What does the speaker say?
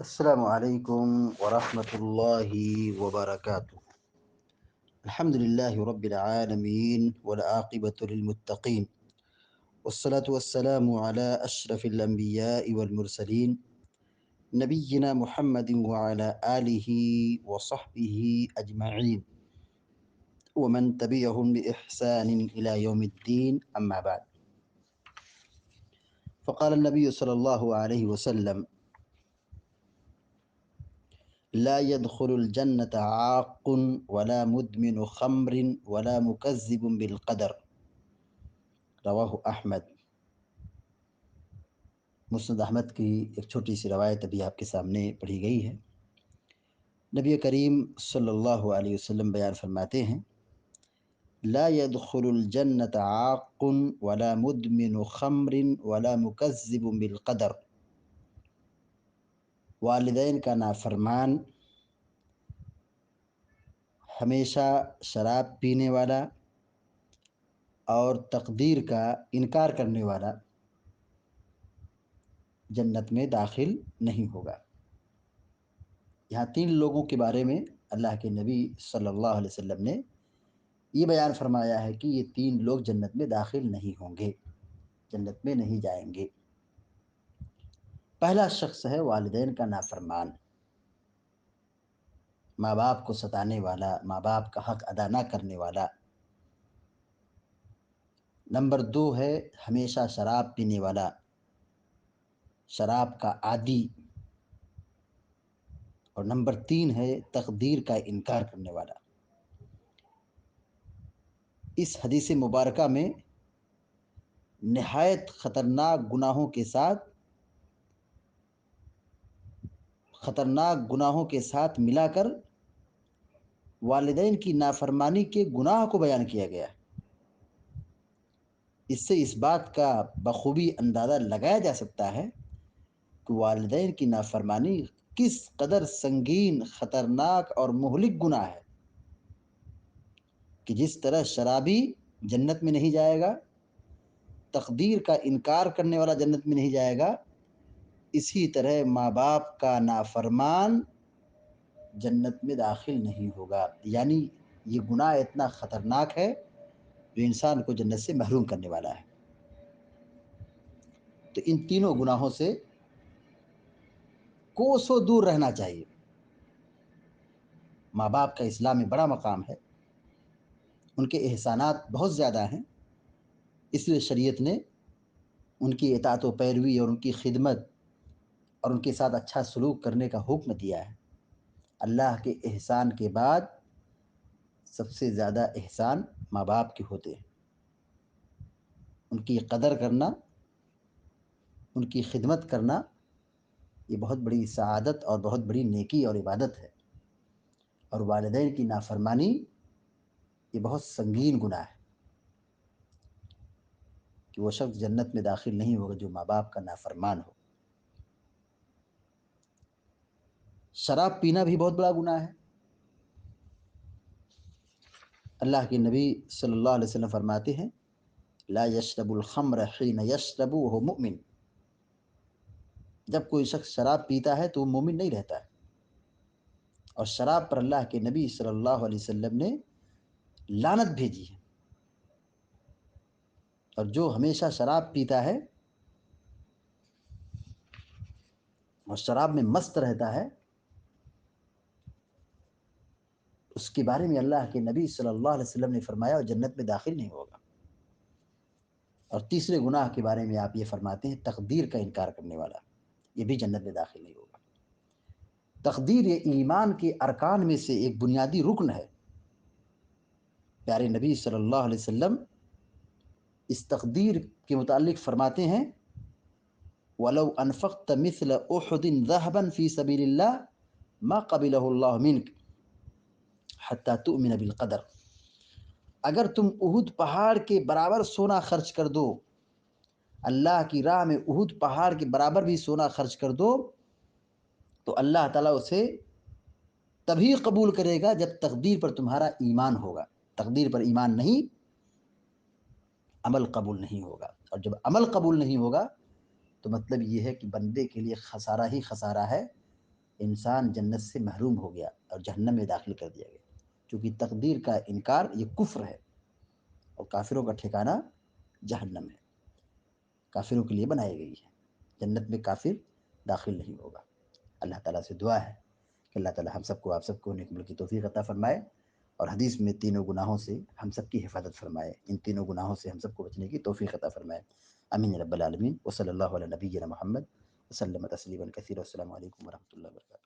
السلام علیکم ورحمۃ اللہ وبرکاتہ۔ الحمد للہ رب العالمین والعاقبۃ للمتقین والصلاة والسلام علی اشرف الانبیاء والمرسلین نبینا محمد وعلی آلہ وصحبہ اجمعین ومن تبعهم بإحسان إلى يوم الدین اما بعد۔ فقال النبی صلی اللہ علیہ وسلم: لا يدخل الجنة عاق ولا مدمن خمر ولا مكذب بالقدر، رواہ احمد۔ مسند احمد کی ایک چھوٹی سی روایت ابھی آپ کے سامنے پڑھی گئی ہے۔ نبی کریم صلی اللہ علیہ وسلم بیان فرماتے ہیں: لا يدخل الجنة عاق ولا مدمن خمر ولا مكذب بالقدر، والدین کا نافرمان، ہمیشہ شراب پینے والا اور تقدیر کا انکار کرنے والا جنت میں داخل نہیں ہوگا۔ یہاں تین لوگوں کے بارے میں اللہ کے نبی صلی اللہ علیہ وسلم نے یہ بیان فرمایا ہے کہ یہ تین لوگ جنت میں داخل نہیں ہوں گے، جنت میں نہیں جائیں گے۔ پہلا شخص ہے والدین کا نافرمان، ماں باپ کو ستانے والا، ماں باپ کا حق ادا نہ کرنے والا۔ نمبر دو ہے ہمیشہ شراب پینے والا، شراب کا عادی۔ اور نمبر تین ہے تقدیر کا انکار کرنے والا۔ اس حدیث مبارکہ میں نہایت خطرناک گناہوں کے ساتھ ملا کر والدین کی نافرمانی کے گناہ کو بیان کیا گیا ہے۔ اس سے اس بات کا بخوبی اندازہ لگایا جا سکتا ہے کہ والدین کی نافرمانی کس قدر سنگین، خطرناک اور مہلک گناہ ہے، کہ جس طرح شرابی جنت میں نہیں جائے گا، تقدیر کا انکار کرنے والا جنت میں نہیں جائے گا، اسی طرح ماں باپ کا نافرمان جنت میں داخل نہیں ہوگا۔ یعنی یہ گناہ اتنا خطرناک ہے جو انسان کو جنت سے محروم کرنے والا ہے۔ تو ان تینوں گناہوں سے کوسوں دور رہنا چاہیے۔ ماں باپ کا اسلام میں بڑا مقام ہے، ان کے احسانات بہت زیادہ ہیں، اس لیے شریعت نے ان کی اطاعت و پیروی اور ان کی خدمت اور ان کے ساتھ اچھا سلوک کرنے کا حکم دیا ہے۔ اللہ کے احسان کے بعد سب سے زیادہ احسان ماں باپ کے ہوتے ہیں۔ ان کی قدر کرنا، ان کی خدمت کرنا، یہ بہت بڑی سعادت اور بہت بڑی نیکی اور عبادت ہے۔ اور والدین کی نافرمانی یہ بہت سنگین گناہ ہے کہ وہ شخص جنت میں داخل نہیں ہوگا جو ماں باپ کا نافرمان ہو۔ شراب پینا بھی بہت بڑا گناہ ہے۔ اللہ کے نبی صلی اللہ علیہ وسلم فرماتے ہیں: لا یشرب الخمر حین یشرب وهو مؤمن، جب کوئی شخص شراب پیتا ہے تو وہ مومن نہیں رہتا ہے۔ اور شراب پر اللہ کے نبی صلی اللہ علیہ وسلم نے لعنت بھیجی ہے۔ اور جو ہمیشہ شراب پیتا ہے اور شراب میں مست رہتا ہے، اس کے بارے میں اللہ کے نبی صلی اللہ علیہ وسلم نے فرمایا وہ جنت میں داخل نہیں ہوگا۔ اور تیسرے گناہ کے بارے میں آپ یہ فرماتے ہیں تقدیر کا انکار کرنے والا، یہ بھی جنت میں داخل نہیں ہوگا۔ تقدیر یہ ایمان کے ارکان میں سے ایک بنیادی رکن ہے۔ پیارے نبی صلی اللہ علیہ وسلم اس تقدیر کے متعلق فرماتے ہیں: وَلَوْ أَنفَقْتَ مِثْلَ أُحُدٍ ذَهَبًا فِي سَبِيلِ اللَّهِ مَا قَبِلَهُ اللَّهُ مِنْكَ حَتَّى تُؤْمِنَ بِالْقَدَرِ، اگر تم احد پہاڑ کے برابر سونا خرچ کر دو، اللہ کی راہ میں احد پہاڑ کے برابر بھی سونا خرچ کر دو، تو اللہ تعالیٰ اسے تبھی قبول کرے گا جب تقدیر پر تمہارا ایمان ہوگا۔ تقدیر پر ایمان نہیں، عمل قبول نہیں ہوگا۔ اور جب عمل قبول نہیں ہوگا تو مطلب یہ ہے کہ بندے کے لیے خسارہ ہی خسارہ ہے، انسان جنت سے محروم ہو گیا اور جہنم میں داخل کر دیا گیا، چونکہ تقدیر کا انکار یہ کفر ہے، اور کافروں کا ٹھکانہ جہنم ہے، کافروں کے لیے بنائی گئی ہے، جنت میں کافر داخل نہیں ہوگا۔ اللہ تعالیٰ سے دعا ہے کہ اللہ تعالیٰ ہم سب کو آپ سب کو نیک عمل کی توفیق عطا فرمائے، اور حدیث میں تینوں گناہوں سے ہم سب کی حفاظت فرمائے، ان تینوں گناہوں سے ہم سب کو بچنے کی توفیق عطا فرمائے، امین رب العالمین، وصلی اللہ علی نبینا محمد وسلم تسلیما کثیرا، السلام علیکم ورحمۃ اللہ وبرکاتہ۔